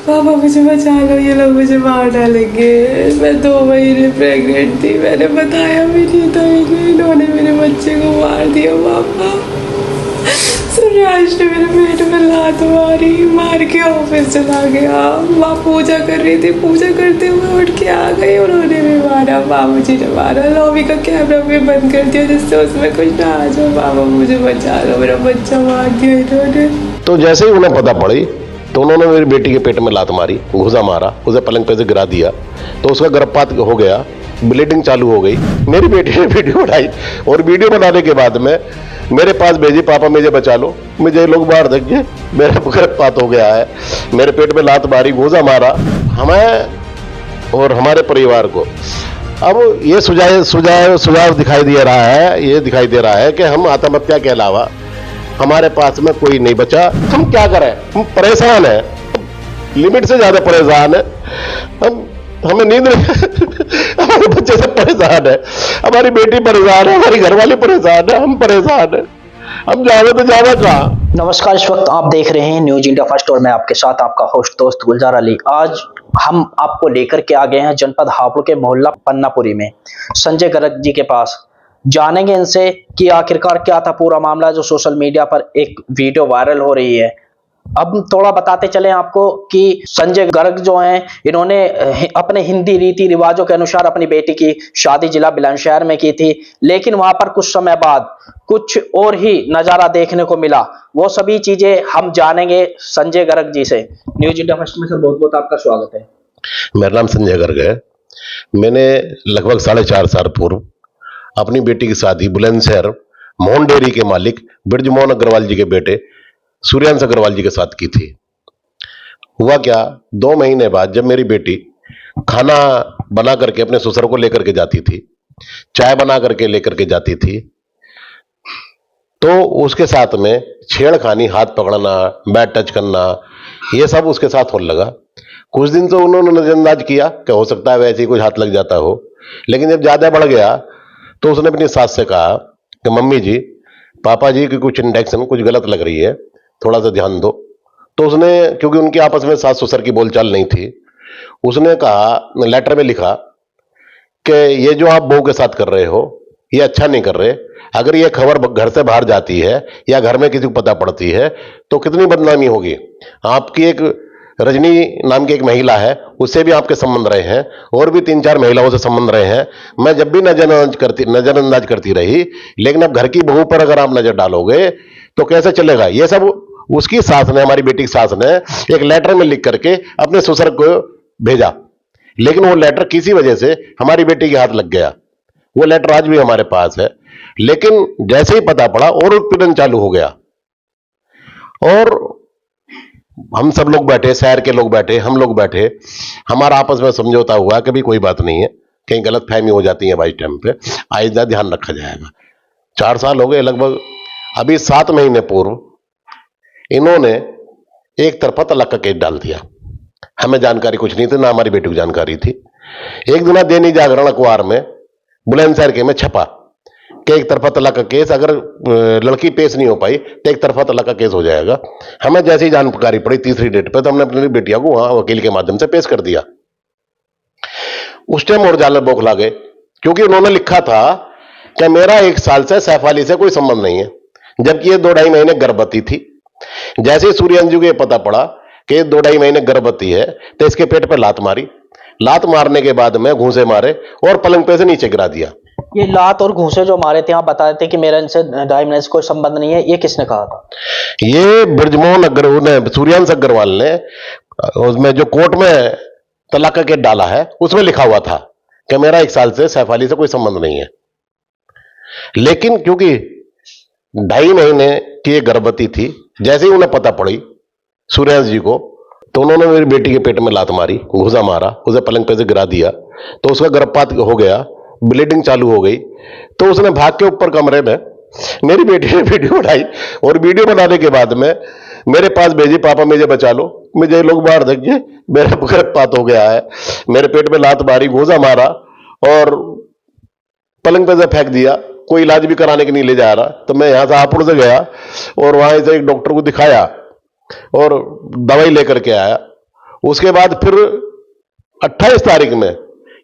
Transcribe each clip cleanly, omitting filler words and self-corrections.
पापा मुझे बचा लो, ये लोग मुझे मार डालेंगे। मैं 2 महीने प्रेग्नेंट थी, मैंने बताया भी नहीं था इन्हें, इन्होंने मेरे बच्चे को मार दिया। पापा सूर्याश ने मेरे पेट में लात मारी, मार के ऑफिस चला गया। माँ पूजा कर रही थी, पूजा करते हुए उठ के आ गई, उन्होंने भी मारा। बाबू जी ने मारा, लॉबी का कैमरा भी बंद कर दिया जिससे उसमें कुछ ना आ जाए। पापा मुझे बचा लो, मेरा बच्चा मार दिया इन्होंने। तो जैसे ही उन्हें पता पड़ी तो उन्होंने मेरी बेटी के पेट में लात मारी, घुसा मारा, उसे पलंग पे से गिरा दिया। तो उसका गर्भपात हो गया, ब्लीडिंग चालू हो गई। मेरी बेटी ने वीडियो बनाई और वीडियो बनाने के बाद में मेरे पास भेजी, पापा मुझे बचा लो, मुझे लोग मार देंगे, मेरा गर्भपात हो गया है, मेरे पेट में लात मारी, घुसा मारा हमें और हमारे परिवार को। अब ये सुझाव दिखाई दे रहा है, ये दिखाई दे रहा है कि हम आत्महत्या के अलावा हमारे पास में कोई नहीं बचा। हम क्या करें, हम परेशान हैं, लिमिट से ज्यादा परेशान है। हमें नींद नहीं हमारे बच्चे सब परेशान है, हमारी बेटी परेशान है, हमारी घरवाली परेशान है, हम परेशान है, हम जावे तो जावे कहाँ। नमस्कार, इस वक्त आप देख रहे हैं न्यूज इंडिया फर्स्ट और मैं आपके साथ आपका होस्ट दोस्त गुलजार अली। आज हम आपको लेकर के आ गए हैं जनपद हापुड़ के मोहल्ला पन्नापुरी में संजय गर्ग जी के पास। जानेंगे इनसे कि आखिरकार क्या था पूरा मामला जो सोशल मीडिया पर एक वीडियो वायरल हो रही है। अब थोड़ा बताते चले आपको कि संजय गर्ग जो हैं, इन्होंने अपने हिंदी रीति रिवाजों के अनुसार अपनी बेटी की शादी जिला बुलंदशहर में की थी, लेकिन वहां पर कुछ समय बाद कुछ और ही नजारा देखने को मिला। वो सभी चीजें हम जानेंगे संजय गर्ग जी से। न्यूज इंडिया फर्स्ट में सर बहुत बहुत आपका स्वागत है। मेरा नाम संजय गर्ग है। मैंने लगभग 4.5 साल पूर्व अपनी बेटी की शादी बुलंदशहर मोहन डेयरी के मालिक बिरजमोहन अग्रवाल जी के बेटे सूर्यांश अग्रवाल जी के साथ की थी। हुआ क्या, 2 महीने बाद जब मेरी बेटी खाना बना करके अपने ससुर को लेकर के जाती थी, चाय बना करके लेकर के जाती थी, तो उसके साथ में छेड़खानी, हाथ पकड़ना, बैट टच करना, ये सब उसके साथ होने लगा। कुछ दिन तो उन्होंने नजरअंदाज किया कि हो सकता है वैसे ही कुछ हाथ लग जाता हो, लेकिन जब ज्यादा बढ़ गया तो उसने अपनी सास से कहा कि मम्मी जी, पापा जी की कुछ इंडेक्शन कुछ गलत लग रही है, थोड़ा सा ध्यान दो। तो उसने, क्योंकि उनकी आपस में सास ससुर की बोलचाल नहीं थी, उसने कहा, लेटर में लिखा कि ये जो आप बहू के साथ कर रहे हो ये अच्छा नहीं कर रहे। अगर ये खबर घर से बाहर जाती है या घर में किसी को पता पड़ती है तो कितनी बदनामी होगी। आपकी एक रजनी नाम की एक महिला है, उससे भी आपके संबंध रहे हैं और भी 3-4 महिलाओं से संबंध रहे हैं। मैं जब भी नजरअंदाज करती रही, लेकिन अब घर की बहू पर अगर आप नजर डालोगे तो कैसे चलेगा। ये सब उसकी सास ने, हमारी बेटी की सास ने एक लेटर में लिख करके अपने ससुर को भेजा, लेकिन वो लेटर किसी वजह से हमारी बेटी के हाथ लग गया। वो लेटर आज भी हमारे पास है, लेकिन जैसे ही पता पड़ा और उत्पीड़न चालू हो गया। और हम सब लोग बैठे, शहर के लोग बैठे, हम लोग बैठे, हमारा आपस में समझौता हुआ कि भी कोई बात नहीं है, कहीं गलत फहमी हो जाती है भाई टाइम पे, आइंदा ध्यान रखा जाएगा। 4 साल हो गए लगभग। अभी 7 महीने पूर्व इन्होंने एक तरफा तलाक का केस डाल दिया। हमें जानकारी कुछ नहीं थी, ना हमारी बेटी को जानकारी थी। एक दिन दैनिक जागरण अखबार में बुलंदशहर के में छपा कि एक तरफा तलाक का केस, अगर लड़की पेश नहीं हो पाई तो एक तरफा तलाक का केस हो जाएगा। हमें जैसे ही जानकारी पड़ी तीसरी डेट पे, तो हमने अपनी बेटिया को वहां वकील के माध्यम से पेश कर दिया। उस टाइम और जाल बौखला गए, क्योंकि उन्होंने लिखा था कि मेरा 1 साल से सैफ अली से कोई संबंध नहीं है, जबकि ये 2-2.5 महीने गर्भवती थी। जैसे ही सूर्यांश को ये पता पड़ा कि 2-2.5 महीने गर्भवती है, तो इसके पेट पर लात मारी। लात मारने के बाद में घूंसे मारे और पलंग पे से नीचे गिरा दिया। ये लात और घूंसे जो मारे थे, आप बता रहे थे कि मेरा इनसे 2.5 महीने से कोई संबंध नहीं है, ये किसने कहा था? ये ब्रजमोहन अग्रवाल ने, सूर्यांश अग्रवाल ने, उसमें जो कोर्ट में तलाक का केस डाला है उसमें लिखा हुआ था कि मेरा 1 साल से सैफ अली से कोई संबंध नहीं है। लेकिन क्योंकि 2.5 महीने की ये गर्भवती थी, जैसे ही उन्हें पता पड़ी सूर्यांश जी को, तो उन्होंने मेरी बेटी के पेट में लात मारी, घुसा मारा, उसे पलंग पे से गिरा दिया। तो उसका गर्भपात हो गया, ब्लीडिंग चालू हो गई। तो उसने भाग के ऊपर कमरे में मेरी बेटी ने वीडियो बनाई और वीडियो बनाने के बाद में मेरे पास भेजी, पापा मुझे बचा लो, मुझे लोग मार देंगे, मेरा गर्भपात हो गया है, मेरे पेट में लात मारी, घुसा मारा और पलंग पे से फेंक दिया। कोई इलाज भी कराने के नहीं ले जा रहा। तो मैं यहां से हापुड़ से गया और वहां से एक डॉक्टर को दिखाया और दवाई लेकर के आया उसके बाद फिर 28 तारीख में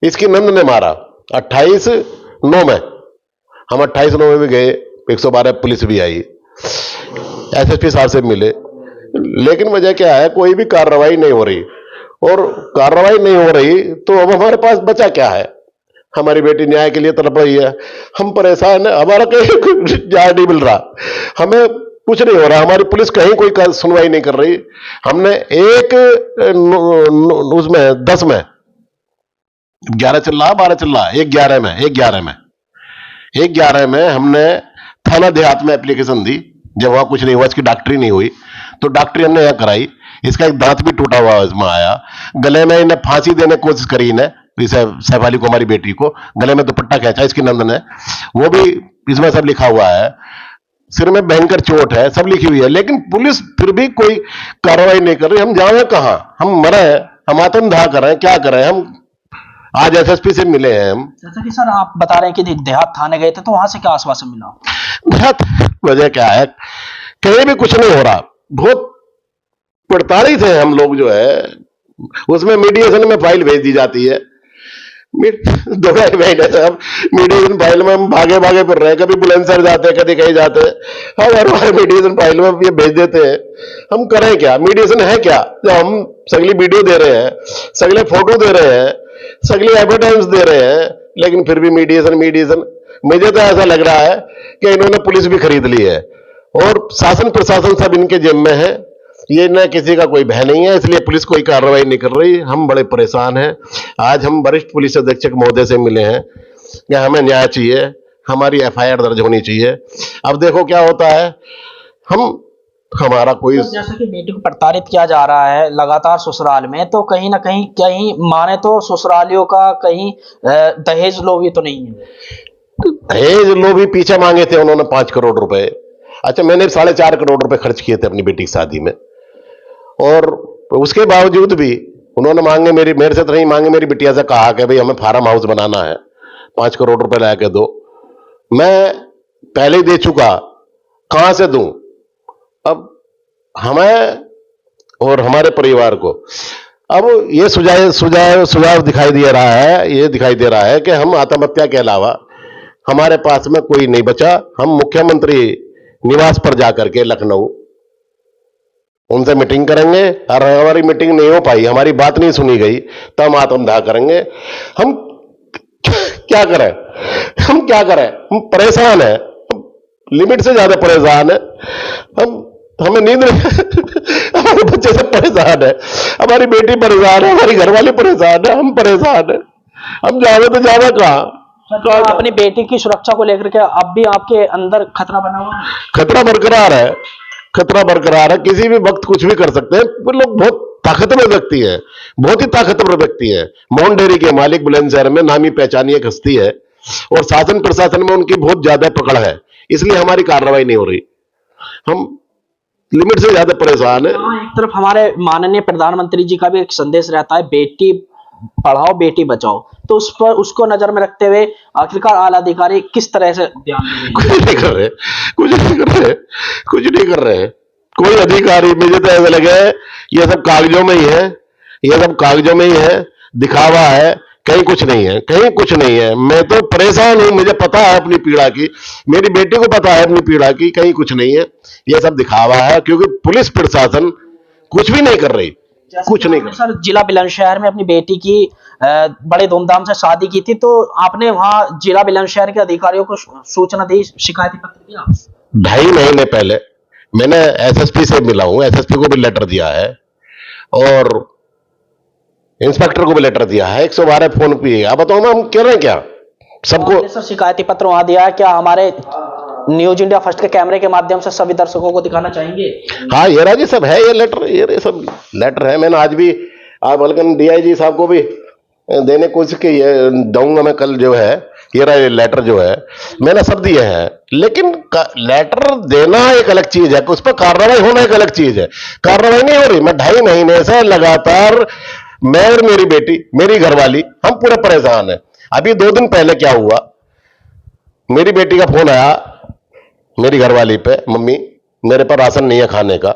इसकी नंद ने मारा, 28/9 में। हम 28/9 में भी गए, 112 पुलिस भी आई, एसएसपी साहब से मिले, लेकिन वजह क्या है, कोई भी कार्रवाई नहीं हो रही। और कार्रवाई नहीं हो रही तो अब हमारे पास बचा क्या है? हमारी बेटी न्याय के लिए तड़प रही है, हम परेशान है, हमारा कहीं न्याय नहीं मिल रहा, हमें कुछ नहीं हो रहा, हमारी पुलिस कहीं कोई सुनवाई नहीं कर रही। हमने एक उसमें 10 में 11 चल रहा, 12 चल रहा, 11 में हमने थाना देहात में एप्लीकेशन दी। जब वहां कुछ नहीं हुआ, इसकी डॉक्टरी नहीं हुई, तो डॉक्टरी हमने यहां कराई। इसका एक दांत भी टूटा हुआ इसमें आया, गले में इन्हें फांसी देने की कोशिश करी, इन्हें सैफ अली को, हमारी बेटी को गले में दुपट्टा खींचा इसकी नंद ने, वो भी इसमें सब लिखा हुआ है। सिर में भयंकर चोट है, सब लिखी हुई है, लेकिन पुलिस फिर भी कोई कार्रवाई नहीं कर रही। हम जाए कहां? हम मरे हैं, हम आत्मदाह कर रहे हैं, क्या कर रहे हैं? हम आज एसएसपी से मिले हैं हम। जैसा कि सर आप बता रहे हैं कि देहात थाने गए थे, तो वहां से क्या आश्वासन मिला? देहात वजह क्या है, कहीं भी कुछ नहीं हो रहा, बहुत 48 है हम लोग जो है, उसमें मीडिएशन में फाइल भेज दी जाती है। 2 महीने से हम मीडिएशन फाइल में हम भागे भागे फिर रहे हैं, कभी बुलंदशहर जाते हैं, कभी कहीं जाते हैं, हम हर बार मीडिएशन फाइल में ये भेज देते हैं। हम करें क्या? मीडिएशन है क्या? जो हम सगली वीडियो दे रहे हैं, सगले फोटो दे रहे हैं, सगली एविडेंस दे रहे हैं, लेकिन फिर भी मीडिएशन। मुझे तो ऐसा लग रहा है कि इन्होंने पुलिस भी खरीद ली है और शासन प्रशासन सब इनके जेब में है, ये न किसी का कोई भय नहीं है, इसलिए पुलिस कोई कार्रवाई नहीं कर रही। हम बड़े परेशान हैं। आज हम वरिष्ठ पुलिस अधीक्षक महोदय से मिले हैं कि हमें न्याय चाहिए, हमारी एफआईआर दर्ज होनी चाहिए। अब देखो क्या होता है, हमारा कोई, तो जैसा कि बेटी को प्रताड़ित किया जा रहा है लगातार ससुराल में, तो कहीं ना कहीं माने तो ससुरालियों का कहीं दहेज लोभी तो नहीं है? दहेज लोभी पीछे मांगे थे उन्होंने 5 करोड़ रुपए। अच्छा, मैंने 4.5 करोड़ रुपए खर्च किए थे अपनी बेटी की शादी में, और उसके बावजूद भी उन्होंने मांगे, मेरे से तो नहीं मांगे, मेरी बिटिया से कहा कि भाई हमें फार्म हाउस बनाना है, 5 करोड़ रुपए ला के दो। मैं पहले ही दे चुका, कहां से दूं? अब हमें और हमारे परिवार को अब ये सुझाव दिखाई दे रहा है, ये दिखाई दे रहा है कि हम आत्महत्या के अलावा हमारे पास में कोई नहीं बचा। हम मुख्यमंत्री निवास पर जाकर के लखनऊ उनसे मीटिंग करेंगे, और हमारी मीटिंग नहीं हो पाई, हमारी बात नहीं सुनी गई, तो हम आत्मदाह करेंगे। हम क्या करें? हम परेशान हैं, लिमिट से ज्यादा परेशान है। हमें नींद नहीं हमारे बच्चे सब परेशान है, हमारी बेटी परेशान है, हमारी घरवाली परेशान है, हम परेशान है। हम जावे तो जावे कहां? तो अपनी बेटी की सुरक्षा को लेकर के अब भी आपके अंदर खतरा बना हुआ है? खतरा बरकरार है, किसी भी वक्त कुछ भी कर सकते हैं। वो लोग बहुत ताकतवर व्यक्ति है, बहुत ही ताकतवर व्यक्ति है। मोहन डेयरी के मालिक बुलंदशहर में नामी पहचानी एक हस्ती है, और शासन प्रशासन में उनकी बहुत ज्यादा पकड़ है, इसलिए हमारी कार्रवाई नहीं हो रही। हम लिमिट से ज्यादा परेशान है। एक तरफ हमारे माननीय प्रधानमंत्री जी का भी एक संदेश रहता है, बेटी पढ़ाओ बेटी बचाओ, तो उस पर उसको नजर में रखते हुए आखिरकार आला अधिकारी किस तरह से ध्यान दे रहे हैं? कुछ नहीं कर रहे। कोई अधिकारी, मुझे तो ऐसा लगे ये सब कागजों में ही है, दिखावा है, कहीं कुछ नहीं है। मैं तो परेशान हूं, मुझे पता है अपनी पीड़ा की, मेरी बेटी को पता है अपनी पीड़ा की, कहीं कुछ नहीं है, ये सब दिखावा है, क्योंकि पुलिस प्रशासन कुछ भी नहीं कर रही, कुछ नहीं कर। सर, जिला बुलंदशहर में अपनी बेटी की बड़े धूमधाम से शादी की थी, तो आपने वहां जिला बुलंदशहर के अधिकारियों को सूचना दी, शिकायती पत्र दिया? 2.5 महीने पहले मैंने एसएसपी से मिला हूं, एसएसपी को भी लेटर दिया है, और इंस्पेक्टर को भी लेटर दिया है, 112 फोन किए। अब बताओ ना हम कह रहे हैं क्या सबको? सर, शिकायती पत्र वहां दिया है, क्या हमारे न्यूज इंडिया फर्स्ट के कैमरे के माध्यम से सभी दर्शकों को दिखाना चाहेंगे? हाँ, ये राजी सब है, ये सब लेटर है। मैंने आज भी आप बल्कि डीआईजी साहब को भी देने कोशिश की है, दूंगा मैं कल जो है, ये लेटर जो है मैंने सब दिए हैं। लेकिन लेटर देना एक अलग चीज है, उस पर कार्रवाई होना एक अलग चीज है। कार्रवाई नहीं हो रही। मैं 2.5 महीने से लगातार, मैं और मेरी बेटी, मेरी घरवाली, हम पूरे परेशान हैं। अभी 2 दिन पहले क्या हुआ, मेरी बेटी का फोन आया मेरी घरवाली पे, मम्मी मेरे पर राशन नहीं है खाने का,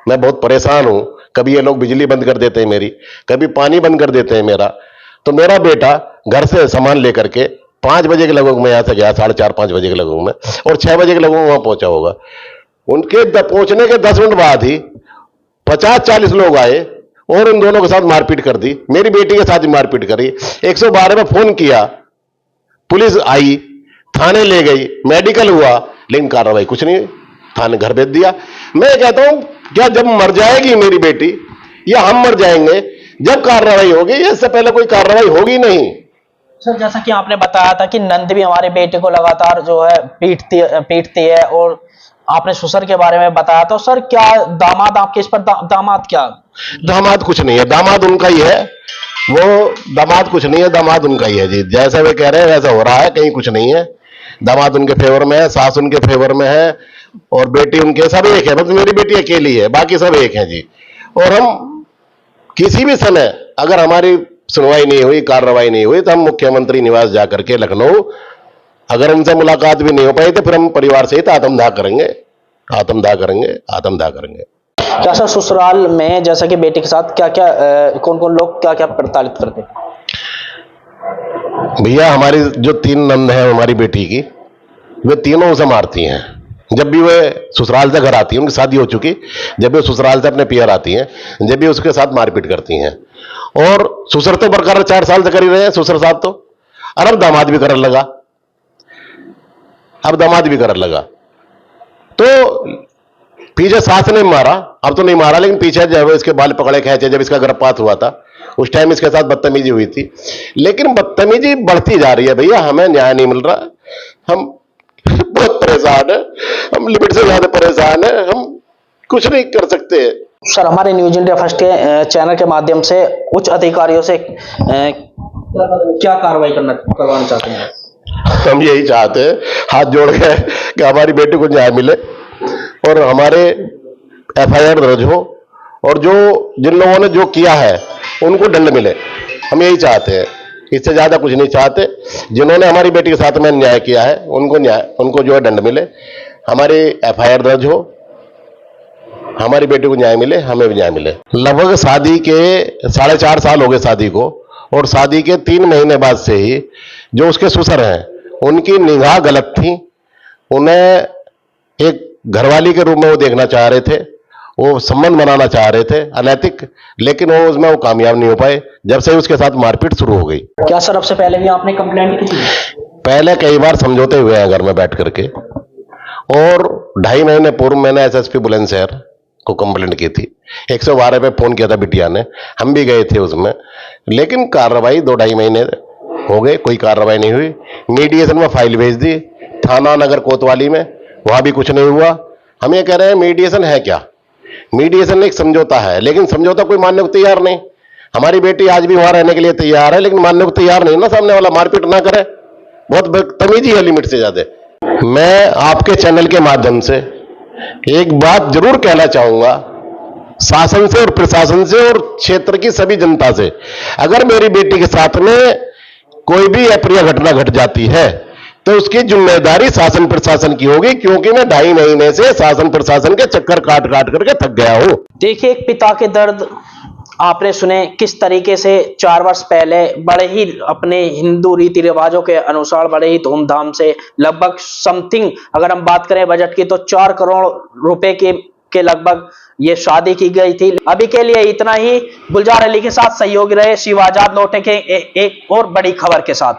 मैं बहुत परेशान हूं, कभी ये लोग बिजली बंद कर देते हैं मेरी, कभी पानी बंद कर देते हैं मेरा। तो मेरा बेटा घर से सामान लेकर के 5 बजे के लगभग मैं यहाँ से गया, 4:30-5 बजे के लगभग में, और 6 बजे के लगभग वहां पहुंचा होगा। उनके पहुंचने के 10 मिनट बाद ही 50-40 लोग आए और उन दोनों के साथ मारपीट कर दी, मेरी बेटी के साथ भी मारपीट करी। 112 में फोन किया, पुलिस आई, थाने ले गई, मेडिकल हुआ, लेकिन कार्रवाई कुछ नहीं, थाने घर भेज दिया। मैं कहता हूं क्या जब मर जाएगी मेरी बेटी या हम मर जाएंगे, जब कार्रवाई होगी, इससे पहले कोई कार्रवाई होगी नहीं। सर जैसा कि आपने बताया था कि नंद भी हमारे बेटे को लगातार जो है पीटती है, और आपने ससुर के बारे में बताया, तो सर क्या दामाद आपके इस पर दामाद क्या? दामाद कुछ नहीं है, दामाद उनका ही है, वो दामाद कुछ नहीं है, दामाद उनका ही है जी। जैसा वे कह रहे हैं वैसा हो रहा है, कहीं कुछ नहीं है। दामाद उनके फेवर में है, सास उनके फेवर में है, और बेटी उनके, सब एक है। बस मेरी बेटी अकेली है, बाकी सब एक है जी। और हम किसी भी समय अगर हमारी सुनवाई नहीं हुई, कार्रवाई नहीं हुई, तो हम मुख्यमंत्री निवास जाकर के लखनऊ, अगर उनसे मुलाकात भी नहीं हो पाई तो फिर हम परिवार सहित आत्मदाह करेंगे, आत्मदाह करेंगे, आत्मदाह करेंगे। क्या सर ससुराल में जैसा कि बेटे के साथ क्या क्या कौन कौन लोग क्या क्या प्रताड़ित करते हैं? भैया हमारी जो 3 नंद है हमारी बेटी की, वे तीनों उसे मारती हैं। जब भी वे ससुराल से घर आती हैं, उनकी शादी हो चुकी, जब भी वो ससुराल से अपने पियर आती हैं, जब भी उसके साथ मारपीट करती हैं। और ससुर तो बरकरार 4 साल से कर ही रहे हैं ससुर साहब तो, और अब दामाद भी करने लगा, अब दामाद भी करने लगा। तो पीछे सास ने मारा, अब तो नहीं मारा, लेकिन पीछे जब इसके बाल पकड़े खेचे, जब इसका गर्भपात हुआ था उस टाइम इसके साथ बदतमीजी हुई थी। लेकिन बदतमीजी बढ़ती जा रही है भैया, हमें न्याय नहीं मिल रहा, हम बहुत परेशान है, हम लिमिट से ज्यादा परेशान है, हम कुछ नहीं कर सकते। सर हमारे न्यूज इंडिया फर्स्ट के चैनल के माध्यम से उच्च अधिकारियों से क्या कार्रवाई करवाना चाहते हैं? हम यही चाहते हैं हाथ जोड़ के कि हमारी बेटी को न्याय मिले और हमारे FIR दर्ज हो, और जो जिन लोगों ने जो किया है उनको दंड मिले, हम यही चाहते हैं, इससे ज्यादा कुछ नहीं चाहते। जिन्होंने हमारी बेटी के साथ में न्याय किया है उनको जो है दंड मिले, हमारी FIR दर्ज हो, हमारी बेटी को न्याय मिले, हमें भी न्याय मिले। लगभग शादी के 4.5 साल हो गए शादी को, और शादी के 3 महीने बाद से ही जो उसके ससुर हैं उनकी निगाह गलत थी, उन्हें एक घरवाली के रूप में वो देखना चाह रहे थे, वो संबंध बनाना चाह रहे थे अनैतिक, लेकिन उसमें वो कामयाब नहीं हो पाए, जब से उसके साथ मारपीट शुरू हो गई। क्या सर अब से पहले भी आपने कंप्लेंट की थी? पहले कई बार समझौते हुए हैं घर में बैठ करके, और 2.5 महीने पूर्व मैंने SSP बुलंदशहर को कंप्लेंट की थी, 112 पे फोन किया था बिटिया ने, हम भी गए थे उसमें, लेकिन कार्रवाई 2-2.5 महीने हो गए, कोई कार्रवाई नहीं हुई। मीडिएशन में फाइल भेज दी थाना नगर कोतवाली में, वहां भी कुछ नहीं हुआ। हम ये कह रहे हैं मीडिएशन है क्या? मीडिएशन एक समझौता है, लेकिन समझौता कोई मानने को तैयार नहीं। हमारी बेटी आज भी वहां रहने के लिए तैयार है, लेकिन मानने को तैयार नहीं ना, सामने वाला मारपीट ना करे, बहुत बदतमीजी है लिमिट से ज्यादा। मैं आपके चैनल के माध्यम से एक बात जरूर कहना चाहूंगा शासन से और प्रशासन से और क्षेत्र की सभी जनता से, अगर मेरी बेटी के साथ में कोई भी अप्रिय घटना घट जाती है तो उसकी जिम्मेदारी शासन प्रशासन की होगी, क्योंकि मैं 2.5 महीने से शासन प्रशासन के चक्कर काट काट करके थक गया हूं। देखिए एक पिता के दर्द आपने सुने, किस तरीके से 4 वर्ष पहले बड़े ही अपने हिंदू रीति रिवाजों के अनुसार बड़े ही धूमधाम से, लगभग समथिंग अगर हम बात करें बजट की तो 4 करोड़ रुपए के लगभग ये शादी की गई थी। अभी के लिए इतना ही। गुलजार अली के साथ सहयोगी रहे शिव आजाद, लौटे के एक और बड़ी खबर के साथ।